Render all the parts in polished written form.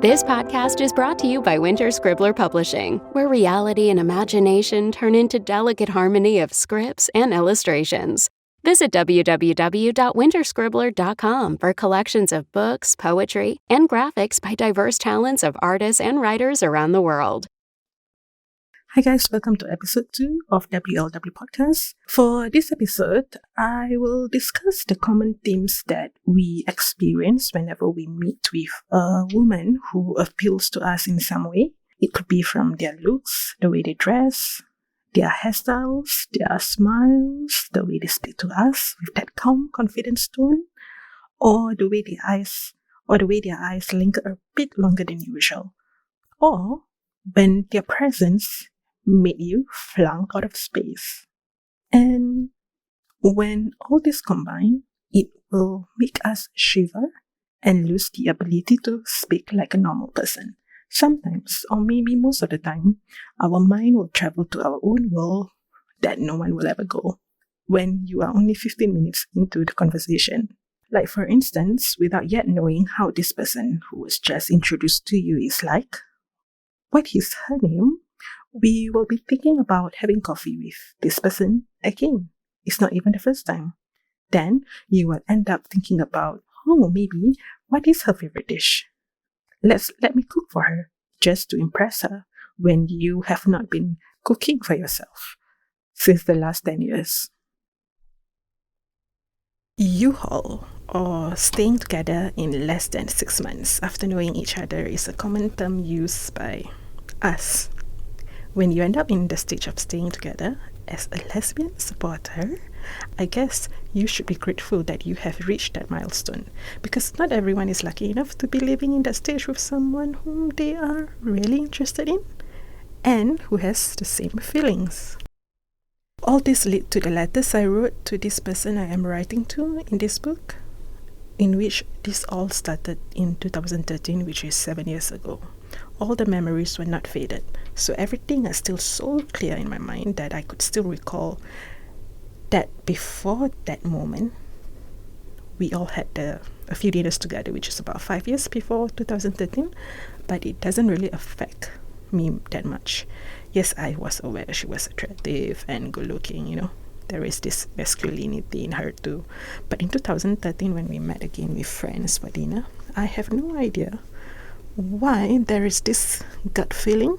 This podcast is brought to you by Winter Scribbler Publishing, where reality and imagination turn into delicate harmony of scripts and illustrations. Visit www.winterscribbler.com for collections of books, poetry, and graphics by diverse talents of artists and writers around the world. Hi guys, welcome to episode 2 of WLW Podcast. For this episode, I will discuss the common themes that we experience whenever we meet with a woman who appeals to us in some way. It could be from their looks, the way they dress, their hairstyles, their smiles, the way they speak to us with that calm, confident tone, or the way their eyes linger a bit longer than usual, or when their presence made you flung out of space. And when all this combine, it will make us shiver and lose the ability to speak like a normal person. Sometimes, or maybe most of the time, our mind will travel to our own world that no one will ever go when you are only 15 minutes into the conversation. Like for instance, without yet knowing how this person who was just introduced to you is like, what is her name, we will be thinking about having coffee with this person again. It's not even the first time. Then you will end up thinking about, maybe what is her favorite dish? Let me cook for her just to impress her when you have not been cooking for yourself since the last 10 years. U-haul, or staying together in less than 6 months after knowing each other, is a common term used by us. When you end up in the stage of staying together as a lesbian supporter, I guess you should be grateful that you have reached that milestone, because not everyone is lucky enough to be living in that stage with someone whom they are really interested in and who has the same feelings. All this led to the letters I wrote to this person I am writing to in this book, in which this all started in 2013, which is 7 years ago. All the memories were not faded, so everything is still so clear in my mind that I could still recall that before that moment, we all had a few dinners together, which is about 5 years before 2013, but it doesn't really affect me that much. Yes, I was aware she was attractive and good looking, there is this masculinity in her too. But in 2013, when we met again with friends for dinner, I have no idea why there is this gut feeling,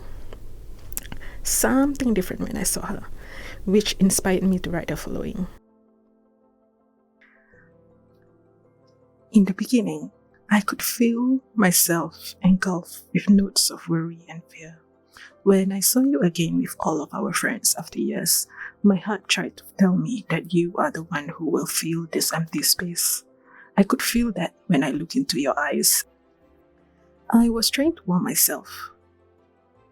something different when I saw her, which inspired me to write the following. In the beginning, I could feel myself engulfed with notes of worry and fear. When I saw you again with all of our friends after years, my heart tried to tell me that you are the one who will fill this empty space. I could feel that when I looked into your eyes. I was trying to warn myself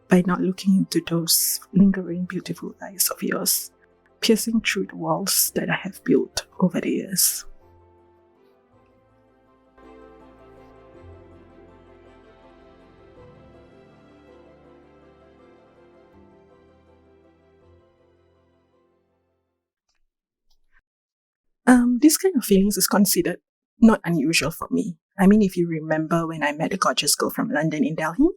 by not looking into those lingering beautiful eyes of yours, piercing through the walls that I have built over the years. This kind of feelings is considered not unusual for me. I mean, if you remember when I met a gorgeous girl from London in Delhi,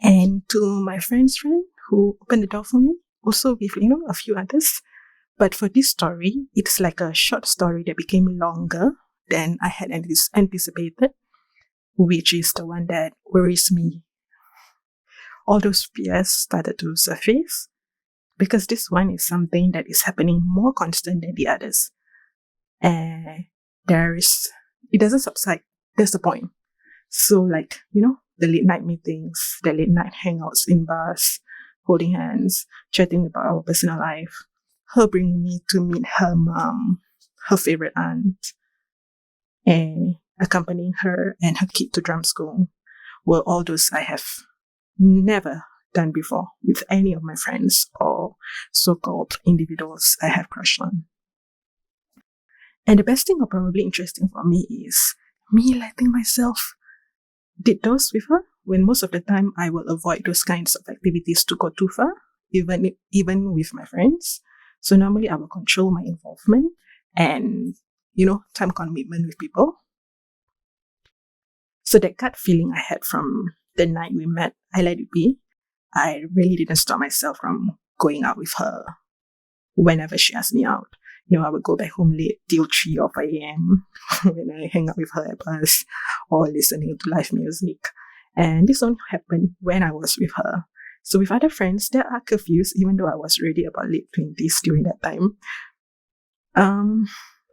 and to my friend's friend who opened the door for me, also with, a few others. But for this story, it's like a short story that became longer than I had anticipated, which is the one that worries me. All those fears started to surface because this one is something that is happening more constant than the others. And it doesn't subside. That's the point. So the late night meetings, the late night hangouts in bars, holding hands, chatting about our personal life, her bringing me to meet her mom, her favorite aunt, and accompanying her and her kid to drum school, were all those I have never done before with any of my friends or so-called individuals I have crushed on. And the best thing, or probably interesting for me, is me letting myself did those with her, when most of the time I will avoid those kinds of activities to go too far, even with my friends. So normally I will control my involvement and, time commitment with people. So that gut feeling I had from the night we met, I let it be. I really didn't stop myself from going out with her whenever she asked me out. I would go back home late till 3 or 5 a.m. when I hang out with her at bus or listening to live music. And this only happened when I was with her. So with other friends, there are curfews, even though I was already about late 20s during that time.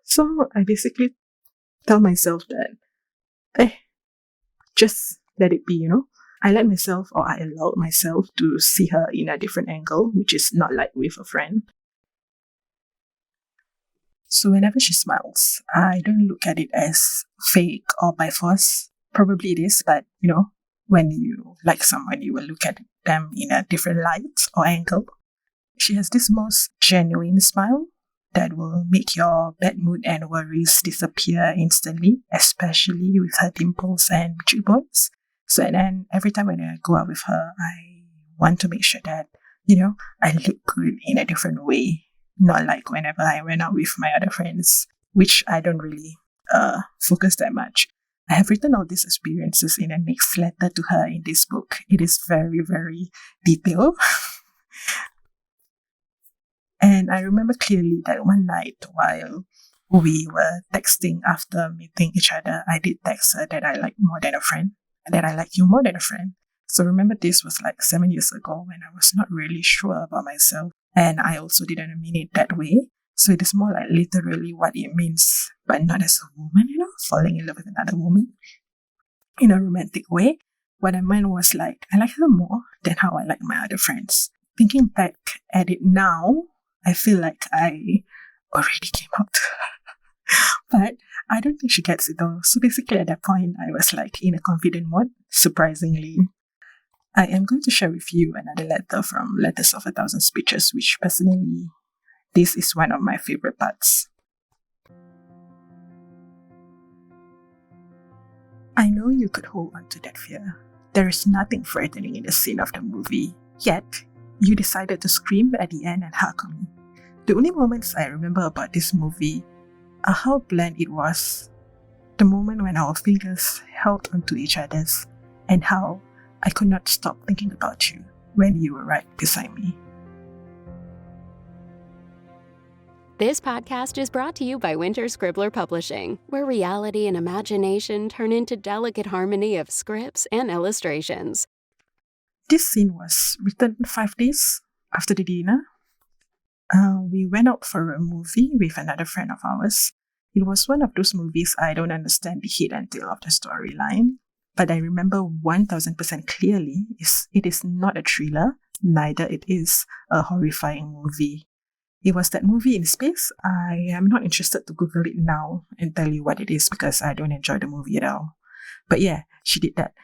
So I basically tell myself that, just let it be, I let myself, or I allowed myself to see her in a different angle, which is not like with a friend. So whenever she smiles, I don't look at it as fake or by force. Probably it is, but when you like someone, you will look at them in a different light or angle. She has this most genuine smile that will make your bad mood and worries disappear instantly, especially with her dimples and cheekbones. So and then every time when I go out with her, I want to make sure that, I look good in a different way. Not like whenever I went out with my other friends, which I don't really focus that much. I have written all these experiences in a next letter to her in this book. It is very, very detailed. And I remember clearly that one night while we were texting after meeting each other, I did text her that I like more than a friend, and that I like you more than a friend. So remember, this was like 7 years ago when I was not really sure about myself. And I also didn't mean it that way. So it is more like literally what it means, but not as a woman, falling in love with another woman in a romantic way. What I meant was like, I like her more than how I like my other friends. Thinking back at it now, I feel like I already came out. But I don't think she gets it though. So basically at that point, I was like in a confident mode, surprisingly. I am going to share with you another letter from Letters of 1,000 Speeches, which personally, this is one of my favorite parts. I know you could hold on to that fear. There is nothing frightening in the scene of the movie, yet you decided to scream at the end and hug me. The only moments I remember about this movie are how bland it was, the moment when our fingers held onto each other's, and how I could not stop thinking about you when you were right beside me. This podcast is brought to you by Scribbler Publishing, where reality and imagination turn into delicate harmony of scripts and illustrations. This scene was written 5 days after the dinner. We went out for a movie with another friend of ours. It was one of those movies I don't understand the hit and tail of the storyline. But I remember 1000% clearly, it is not a thriller, neither it is a horrifying movie. It was that movie in space. I am not interested to Google it now and tell you what it is because I don't enjoy the movie at all. But yeah, she did that.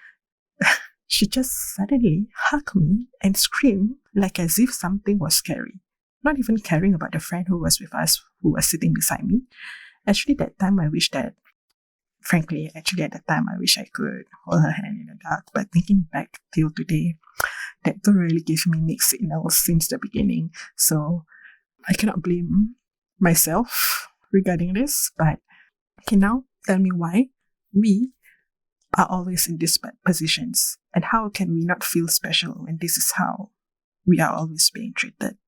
She just suddenly hugged me and screamed like as if something was scary. Not even caring about the friend who was with us, who was sitting beside me. Actually, at that time, I wish I could hold her hand in the dark. But thinking back till today, that girl really gave me mixed signals since the beginning. So I cannot blame myself regarding this. But okay, now tell me why we are always in these bad positions. And how can we not feel special when this is how we are always being treated?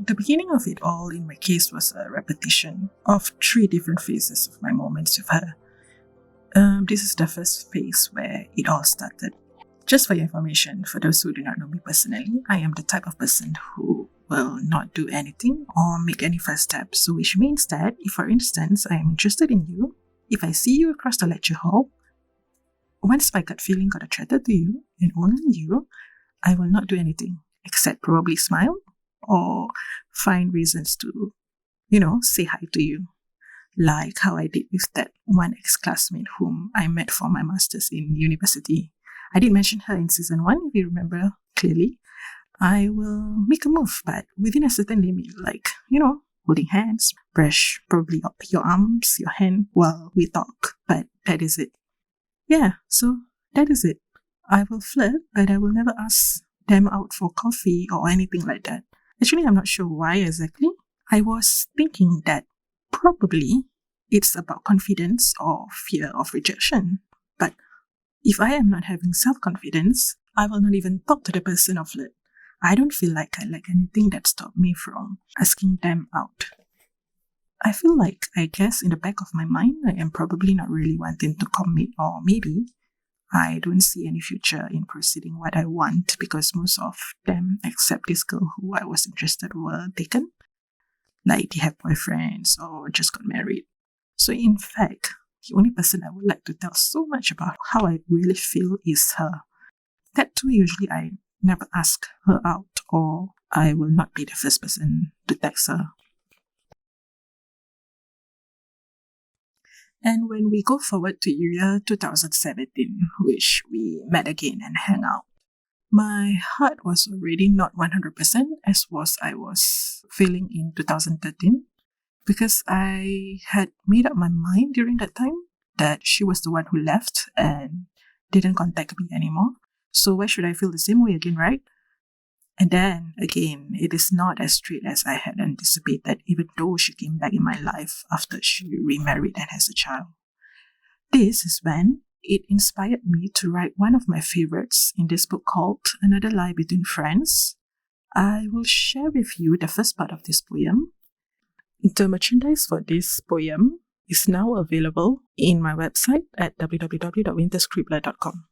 The beginning of it all in my case was a repetition of 3 different phases of my moments with her. This is the first phase where it all started. Just for your information, for those who do not know me personally, I am the type of person who will not do anything or make any first steps. So which means that if, for instance, I am interested in you, if I see you across the lecture hall, once my gut feeling got attracted to you and only you, I will not do anything except probably smile or find reasons to, say hi to you. Like how I did with that one ex-classmate whom I met for my master's in university. I did mention her in season 1, if you remember clearly. I will make a move, but within a certain limit, like, holding hands, brush probably up your arms, your hand while we talk, but that is it. Yeah, so that is it. I will flirt, but I will never ask them out for coffee or anything like that. Actually, I'm not sure why exactly. I was thinking that Probably it's about confidence or fear of rejection. But if I am not having self-confidence, I will not even talk to the person or flirt. I don't feel like I lack anything that stopped me from asking them out. I feel like, I guess in the back of my mind, I am probably not really wanting to commit, or maybe I don't see any future in proceeding what I want because most of them, except this girl who I was interested, were taken. Like they have boyfriends or just got married. So in fact, the only person I would like to tell so much about how I really feel is her. That too, usually I never ask her out, or I will not be the first person to text her. And when we go forward to year 2017, which we met again and hang out, my heart was already not 100% as I was feeling in 2013, because I had made up my mind during that time that she was the one who left and didn't contact me anymore. So why should I feel the same way again, right? And then again, it is not as straight as I had anticipated, even though she came back in my life after she remarried and has a child. This is when it inspired me to write one of my favorites in this book called Another Lie Between Friends. I will share with you the first part of this poem. The merchandise for this poem is now available in my website at www.winterscribbler.com.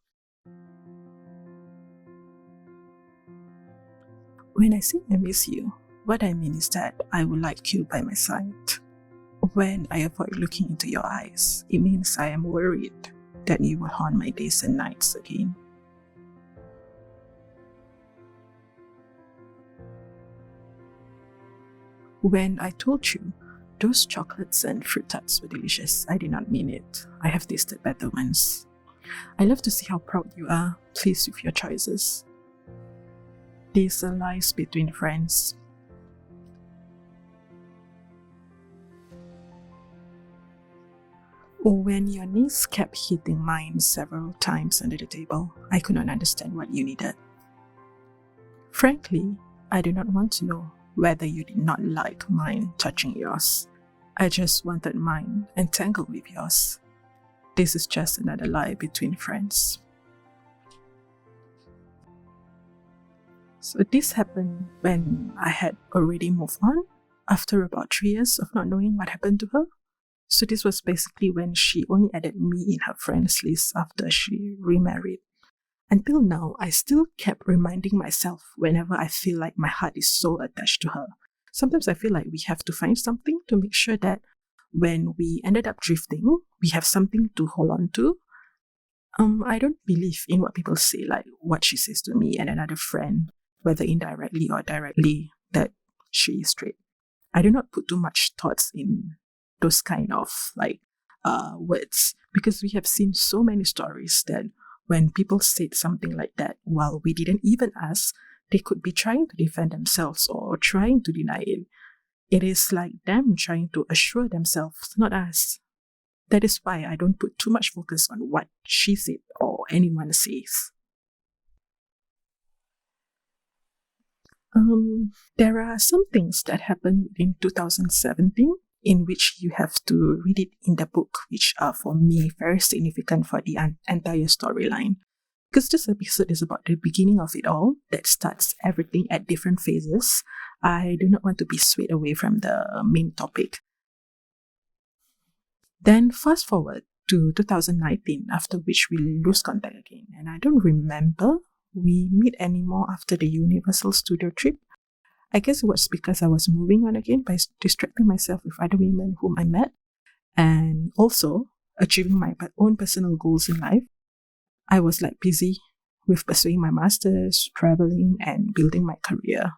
When I say I miss you, what I mean is that I would like you by my side. When I avoid looking into your eyes, it means I am worried that you will haunt my days and nights again. When I told you those chocolates and fruit tarts were delicious, I did not mean it. I have tasted better ones. I love to see how proud you are, pleased with your choices. These are lies between friends. When your knees kept hitting mine several times under the table, I could not understand what you needed. Frankly, I do not want to know whether you did not like mine touching yours. I just wanted mine entangled with yours. This is just another lie between friends. So this happened when I had already moved on after about 3 years of not knowing what happened to her. So this was basically when she only added me in her friends list after she remarried. Until now, I still kept reminding myself whenever I feel like my heart is so attached to her. Sometimes I feel like we have to find something to make sure that when we ended up drifting, we have something to hold on to. I don't believe in what people say, like what she says to me and another friend, whether indirectly or directly, that she is straight. I do not put too much thoughts in those kind of words, because we have seen so many stories that when people said something like that while we didn't even ask, they could be trying to defend themselves or trying to deny it. It is like them trying to assure themselves, not us. That is why I don't put too much focus on what she said or anyone says. There are some things that happened in 2017 in which you have to read it in the book, which are for me very significant for the entire storyline. Because this episode is about the beginning of it all, that starts everything at different phases. I do not want to be swayed away from the main topic. Then fast forward to 2019, after which we lose contact again, and I don't remember we meet anymore after the Universal Studio trip. I guess it was because I was moving on again by distracting myself with other women whom I met, and also achieving my own personal goals in life. I was busy with pursuing my master's, traveling, and building my career.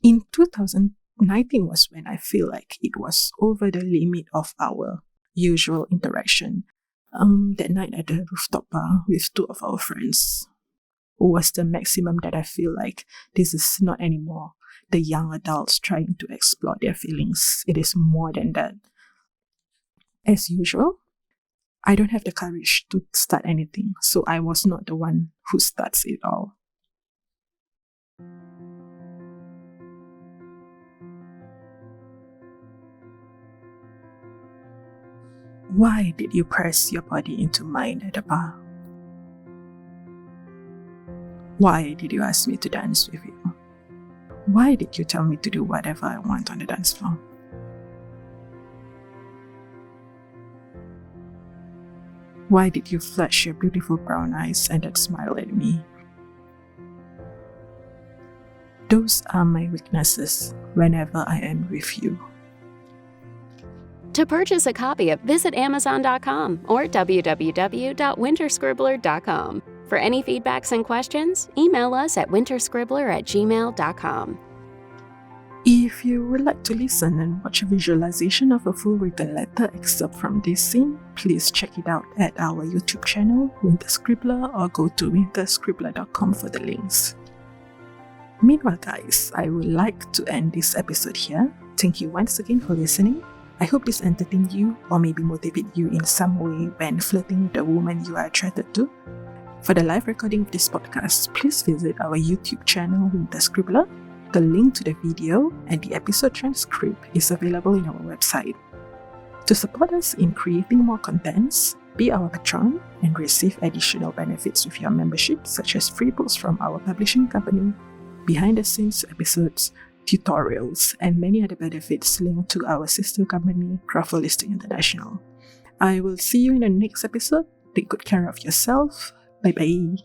In 2019 was when I feel like it was over the limit of our usual interaction. That night at the rooftop bar with 2 of our friends was the maximum that I feel like this is not anymore the young adults trying to explore their feelings. It is more than that. As usual, I don't have the courage to start anything, so I was not the one who starts it all. Why did you press your body into mine at the bar? Why did you ask me to dance with you? Why did you tell me to do whatever I want on the dance floor? Why did you flash your beautiful brown eyes and that smile at me? Those are my weaknesses whenever I am with you. To purchase a copy of visit Amazon.com or www.winterscribbler.com. For any feedbacks and questions, email us at winterscribbler@gmail.com. If you would like to listen and watch a visualization of a full written letter excerpt from this scene, please check it out at our YouTube channel, Winter Scribbler, or go to winterscribbler.com for the links. Meanwhile, guys, I would like to end this episode here. Thank you once again for listening. I hope this entertained you or maybe motivate you in some way when flirting with the woman you are attracted to. For the live recording of this podcast, please visit our YouTube channel, Winter Scribbler. The link to the video and the episode transcript is available in our website. To support us in creating more contents, be our patron and receive additional benefits with your membership, such as free books from our publishing company, behind-the-scenes episodes, tutorials, and many other benefits linked to our sister company, Crawford Listing International. I will see you in the next episode. Take good care of yourself. Bye-bye.